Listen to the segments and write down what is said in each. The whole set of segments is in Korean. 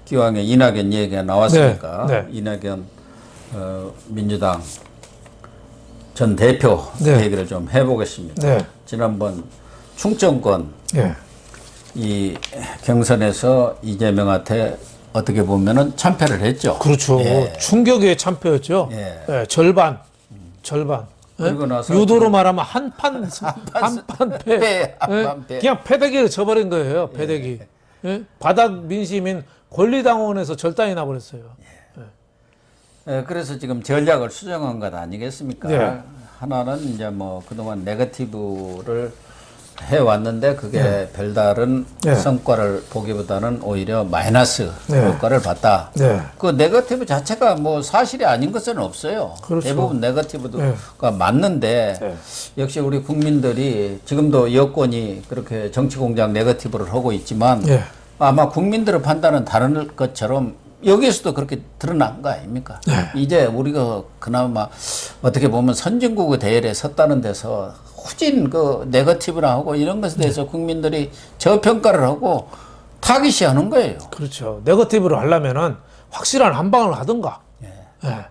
기왕에 이낙연 얘기가 나왔으니까 네. 이낙연 민주당 전 대표 네. 얘기를 좀 해보겠습니다. 네. 지난번 충청권 예. 이 경선에서 이재명한테 어떻게 보면은 참패를 했죠. 그렇죠. 예. 충격의 참패였죠. 예. 예, 절반. 예? 그리고 나서 유도로 말하면 한판 패. 패, 한판 예? 패. 그냥 패대기를 쳐버린 거예요. 패대기. 예? 바닥 민심인 권리당원에서 절단이 나버렸어요. 그래서 지금 전략을 수정한 것 아니겠습니까? 네. 하나는 이제 뭐 그동안 네거티브를 해왔는데 그게 별다른 네. 성과를 보기보다는 오히려 마이너스 네. 효과를 봤다. 네. 그 네거티브 자체가 뭐 사실이 아닌 것은 없어요. 그렇죠. 대부분 네거티브가 네. 맞는데 네. 역시 우리 국민들이 지금도 여권이 그렇게 정치공작 네거티브를 하고 있지만 네. 아마 국민들의 판단은 다른 것처럼 여기에서도 그렇게 드러난 거 아닙니까? 네. 이제 우리가 그나마 어떻게 보면 선진국의 대열에 섰다는 데서 후진 그 네거티브나 하고 이런 것에 대해서 국민들이 저평가를 하고 타깃이하는 거예요. 그렇죠. 네거티브를 하려면은 확실한 한방을 하든가. 예.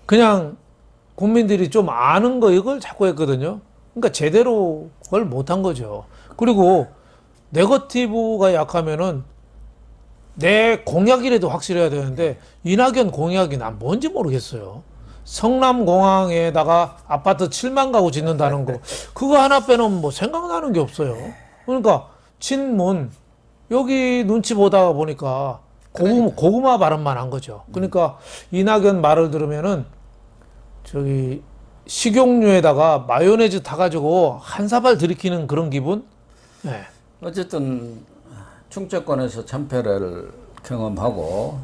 그냥 국민들이 좀 아는 거 이걸 자꾸 했거든요. 그러니까 제대로 그걸 못한 거죠. 그리고 네거티브가 약하면은 내 공약이라도 확실해야 되는데 이낙연 공약이 난 뭔지 모르겠어요. 성남공항에다가 아파트 7만 가구 짓는다는 거 그거 하나 빼놓으면 뭐 생각나는 게 없어요. 그러니까 친문 여기 눈치 보다가 보니까 고구마 발언만 한 거죠. 그러니까 이낙연 말을 들으면은 저기 식용유에다가 마요네즈 타가지고 한 사발 들이키는 그런 기분? 네. 어쨌든 충청권에서 참패를 경험하고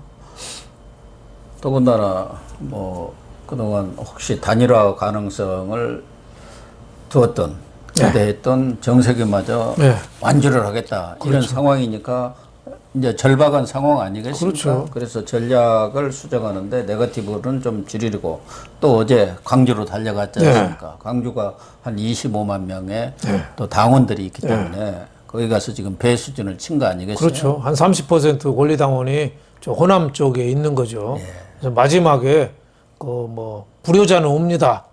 더군다나 뭐 그동안 혹시 단일화 가능성을 두었던 기대했던 정세균마저 네. 완주를 하겠다 이런 상황이니까 이제 절박한 상황 아니겠습니까? 그렇죠. 그래서 전략을 수정하는데 네거티브는 좀 줄이고 또 어제 광주로 달려갔지 않습니까? 광주가 한 25만 명의 또 당원들이 있기 때문에 거기 가서 지금 배 수준을 친 거 아니겠어요? 그렇죠. 한 30% 권리당원이 저 호남 쪽에 있는 거죠. 그래서 마지막에 그 뭐 불효자는 옵니다.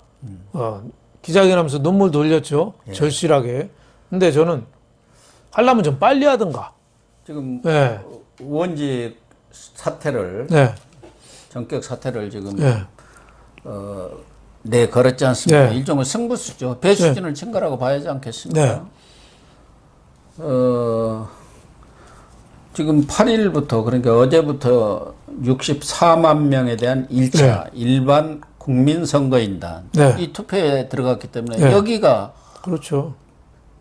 기자회견하면서 눈물 돌렸죠. 절실하게. 근데 저는 하려면 좀 빨리 하든가. 지금 네. 의원직 사태를 네. 전격 사태를 지금 네. 내걸었지 않습니까? 네. 일종의 승부수죠. 배 수준을 친 거라고 봐야지 않겠습니까? 지금 8일부터 그러니까 어제부터 64만 명에 대한 1차 일반 국민선거인단 이 투표에 들어갔기 때문에 여기가 그렇죠.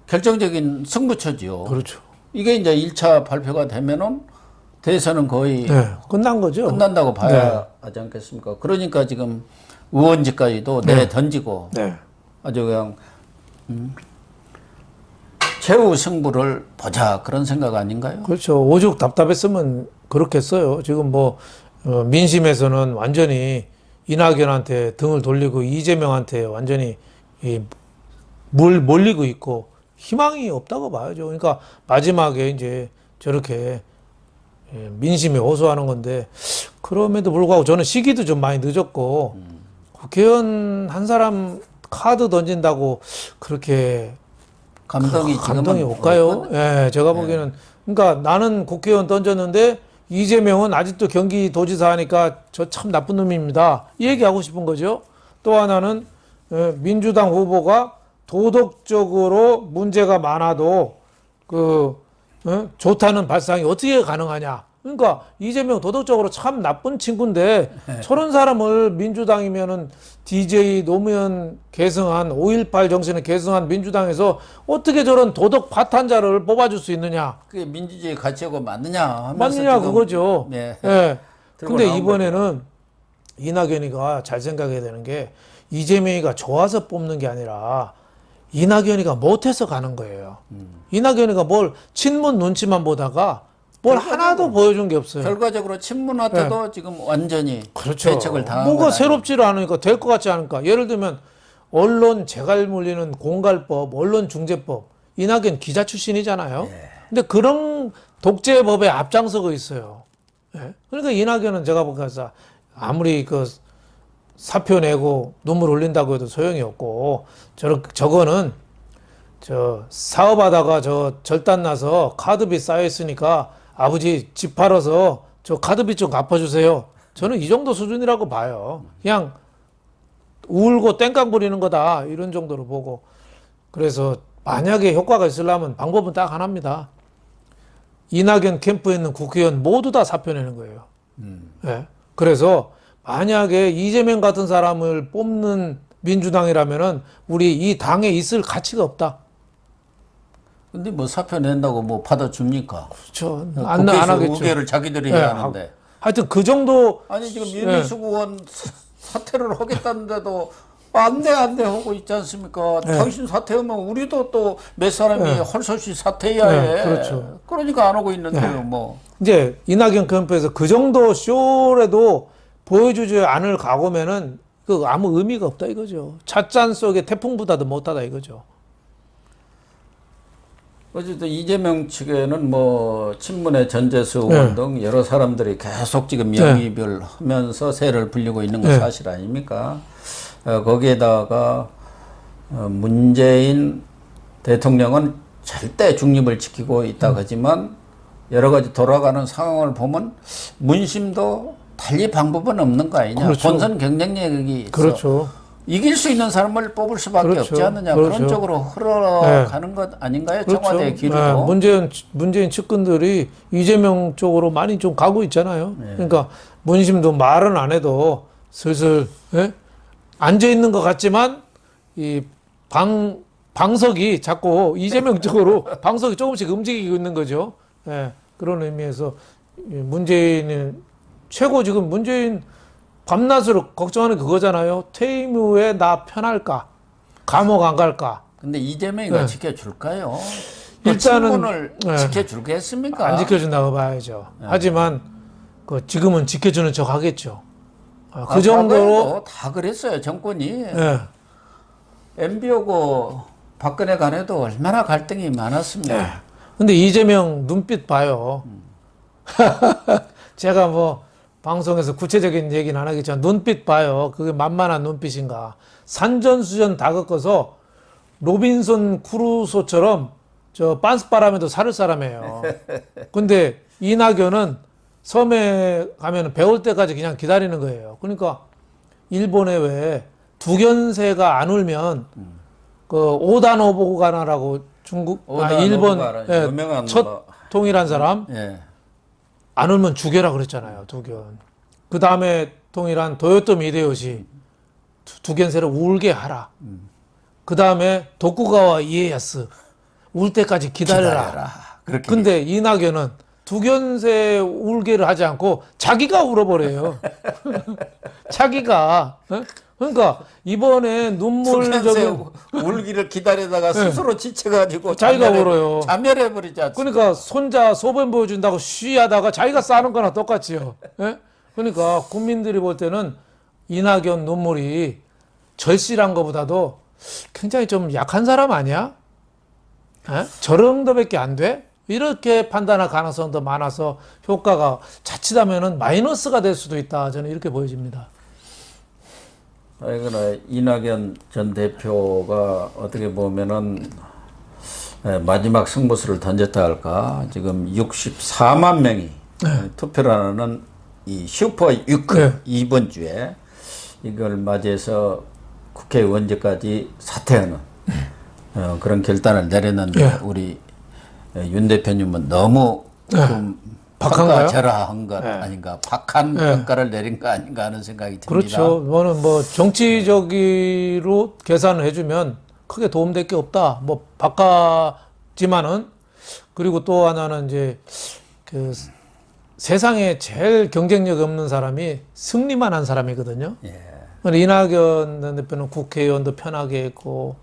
결정적인 승부처지요. 그렇죠. 이게 이제 1차 발표가 되면은 대선은 거의 끝난 거죠. 끝난다고 봐야 하지 않겠습니까? 그러니까 지금 의원직까지도 내던지고 아주 그냥 최후 승부를 보자 그런 생각 아닌가요? 그렇죠. 오죽 답답했으면 그렇겠어요. 지금 뭐 민심에서는 완전히 이낙연한테 등을 돌리고 이재명한테 완전히 몰리고 있고 희망이 없다고 봐야죠. 그러니까 마지막에 이제 저렇게 민심에 호소하는 건데 그럼에도 불구하고 저는 시기도 좀 많이 늦었고 국회의원 한 사람 카드 던진다고 그렇게 감동이 올까요? 예, 제가 보기에는 그러니까 나는 국회의원 던졌는데 이재명은 아직도 경기도지사 하니까 저 참 나쁜 놈입니다. 이 얘기하고 싶은 거죠. 또 하나는 민주당 후보가 도덕적으로 문제가 많아도 좋다는 발상이 어떻게 가능하냐. 그러니까 이재명 도덕적으로 참 나쁜 친구인데 저런 사람을 민주당이면은 DJ 노무현 계승한 5.18 정신을 계승한 민주당에서 어떻게 저런 도덕 파탄자를 뽑아줄 수 있느냐. 그게 민주주의 가치하고 맞느냐 맞느냐 그거죠. 네. 근데 이번에는 이낙연이가 잘 생각해야 되는 게 이재명이가 좋아서 뽑는 게 아니라 이낙연이가 못해서 가는 거예요. 이낙연이가 뭘 친문 눈치만 보다가 뭘 하나도 보여준 게 없어요. 결과적으로 친문한테도 지금 완전히 그렇죠. 대책을 당한 뭐가 새롭지를 않으니까 될 것 같지 않을까. 예를 들면 언론 재갈 물리는 공갈법, 언론중재법. 이낙연 기자 출신이잖아요. 근데 그런 독재법에 앞장서고 있어요. 예. 그러니까 이낙연은 제가 보기에서 아무리 그 사표 내고 눈물 흘린다고 해도 소용이 없고 저거는 저 사업하다가 저 절단 나서 카드비 쌓여 있으니까 아버지 집 팔아서 저 카드비 좀 갚아주세요. 저는 이 정도 수준이라고 봐요. 그냥 울고 땡깡 부리는 거다 이런 정도로 보고. 그래서 만약에 효과가 있으려면 방법은 딱 하나입니다. 이낙연 캠프에 있는 국회의원 모두 다 사표 내는 거예요. 예. 그래서 만약에 이재명 같은 사람을 뽑는 민주당이라면은 우리 이 당에 있을 가치가 없다. 근데 뭐 사표 낸다고 뭐 받아줍니까? 그렇죠. 뭐 안 국회에서 하겠죠. 의결을 자기들이 예, 해야 하는데. 하여튼 그 정도. 아니 지금 윤희숙 의원 사퇴를 하겠다는데도 안 돼 하고 있지 않습니까? 당신 사퇴하면 우리도 또 몇 사람이 헐섯이 사퇴해야 해. 그렇죠. 그러니까 안 하고 있는데요, 뭐. 이제 이낙연 캠프에서 그 정도 쇼라도 보여주지 않을 각오면은 그 아무 의미가 없다 이거죠. 찻잔 속에 태풍보다도 못하다 이거죠. 어쨌든 이재명 측에는 뭐 친문의 전재수 의원 등 여러 사람들이 계속 지금 영입을 하면서 세를 불리고 있는 건 사실 아닙니까? 거기에다가 문재인 대통령은 절대 중립을 지키고 있다고 하지만 여러 가지 돌아가는 상황을 보면 문심도 달리 방법은 없는 거 아니냐. 그렇죠. 본선 경쟁력이 있어. 그렇죠. 이길 수 있는 사람을 뽑을 수밖에 그렇죠. 없지 않느냐. 그렇죠. 그런 쪽으로 흘러가는 것 아닌가요? 그렇죠. 청와대 기류도. 문재인 측근들이 이재명 쪽으로 많이 좀 가고 있잖아요. 그러니까 문심도 말은 안 해도 슬슬 앉아 있는 것 같지만 이 방석이 자꾸 이재명 쪽으로 방석이 조금씩 움직이고 있는 거죠. 예, 그런 의미에서 문재인은 최고 지금 문재인 밤낮으로 걱정하는 그거잖아요. 퇴임 후에 나 편할까? 감옥 안 갈까? 근데 이재명이가 지켜줄까요? 일단은 친문을 지켜줄겠습니까? 안 지켜준다고 봐야죠. 하지만 그 지금은 지켜주는 척 하겠죠. 그 정도로 다 그랬어요. 정권이. 예. MB하고 박근혜 간에도 얼마나 갈등이 많았습니다. 근데 이재명 눈빛 봐요. 제가 뭐 방송에서 구체적인 얘기는 안 하겠지만 눈빛 봐요. 그게 만만한 눈빛인가. 산전수전 다 겪어서 로빈son 크루소처럼 저 빤스바람에도 살을 사람이에요. 근데 이낙연은 섬에 가면 배울 때까지 그냥 기다리는 거예요. 그러니까 일본에 왜 두견새가 안 울면 그 오다노부가나라고 일본 유명한 첫 통일한 사람 예. 안 울면 죽여라 그랬잖아요. 두견. 그 다음에 통일한 도요토미 히데요시 두견새를 울게 하라. 그 다음에 도쿠가와 이에야스 울 때까지 기다려라. 그렇게 근데 이낙연은 두견새 울게를 하지 않고 자기가 울어버려요. 자기가. 그러니까 이번에 눈물적인 울기를 기다리다가 스스로 지쳐가지고 자기가 울어요. 자멸해버리지 않습니까? 그러니까 손자 소변 보여준다고 쉬하다가 자기가 싸는 거나 똑같지요. 예? 그러니까 국민들이 볼 때는 이낙연 눈물이 절실한 것보다도 굉장히 좀 약한 사람 아니야? 예? 저 정도밖에 안 돼? 이렇게 판단할 가능성도 많아서 효과가 자칫하면은 마이너스가 될 수도 있다. 저는 이렇게 보여집니다. 그러나 이낙연 전 대표가 어떻게 보면은 마지막 승부수를 던졌다 할까. 지금 64만 명이 투표를 하는 이 슈퍼 유크 이번 주에 이걸 맞이해서 국회의원직까지 사퇴하는 그런 결단을 내렸는데 우리 윤 대표님은 너무 좀 박한가요? 평가절하한 것 아닌가, 박한 평가를 내린 거 아닌가 하는 생각이 듭니다. 그렇죠. 이거는 뭐 정치적으로 계산을 해주면 크게 도움될 게 없다. 뭐 바꿨지만은 그리고 또 하나는 이제 그 세상에 제일 경쟁력 없는 사람이 승리만 한 사람이거든요. 이낙연 대표는 국회의원도 편하게 했고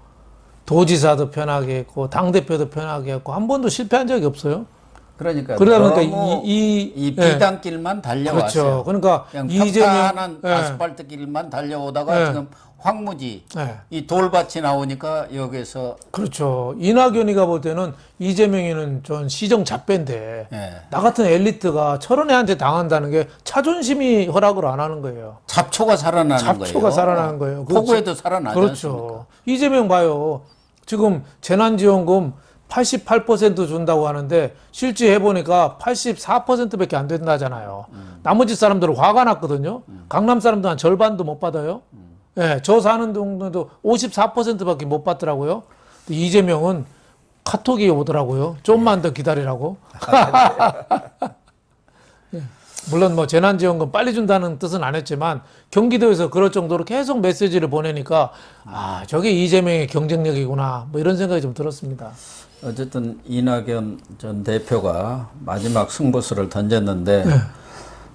도지사도 편하게 했고 당대표도 편하게 했고 한 번도 실패한 적이 없어요. 그러니까 이 비단길만 달려왔어요. 그렇죠. 그러니까 그냥 이재명 평탄한 아스팔트 길만 달려오다가 지금 황무지, 네. 이 돌밭이 나오니까 여기서 그렇죠. 이낙연이가 볼 때는 이재명이는 전 시정 잡배인데 예. 나 같은 엘리트가 저런 애한테 당한다는 게 자존심이 허락을 안 하는 거예요. 잡초가 살아나는 거예요. 잡초가 살아나는 거예요. 그렇죠. 폭우에도 살아나지 않습니까? 그렇죠. 이재명 봐요. 지금 재난지원금 88% 준다고 하는데 실제 해보니까 84%밖에 안 된다잖아요. 나머지 사람들은 화가 났거든요. 강남 사람들 한 절반도 못 받아요. 예, 저 사는 동네도 54%밖에 못 받더라고요. 근데 이재명은 카톡이 오더라고요. 좀만 더 기다리라고. 예, 물론 뭐 재난지원금 빨리 준다는 뜻은 안 했지만 경기도에서 그럴 정도로 계속 메시지를 보내니까 아, 저게 이재명의 경쟁력이구나. 뭐 이런 생각이 좀 들었습니다. 어쨌든 이낙연 전 대표가 마지막 승부수를 던졌는데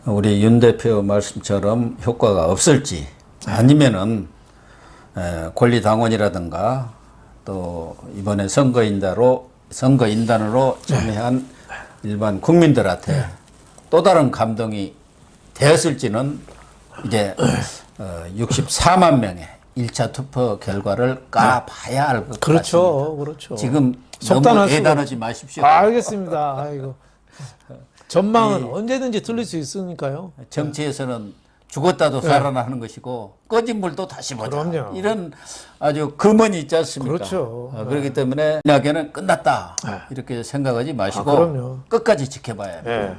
우리 윤 대표 말씀처럼 효과가 없을지 아니면은 권리당원이라든가 또 이번에 선거인단으로 참여한 일반 국민들한테 또 다른 감동이 되었을지는 이제 64만 명의 1차 투표 결과를 까봐야 알 것 같습니다. 그렇죠. 그렇죠. 지금 속단할 너무 수가 애단하지 마십시오. 알겠습니다. 아이고. 전망은 언제든지 틀릴 수 있으니까요. 정치에서는 죽었다도 살아나는 것이고 꺼진 물도 다시 보자. 그럼요. 이런 아주 금언이 있지 않습니까? 그렇죠. 그렇기 때문에 이낙연은 끝났다 이렇게 생각하지 마시고 그럼요. 끝까지 지켜봐야 합니다. 예.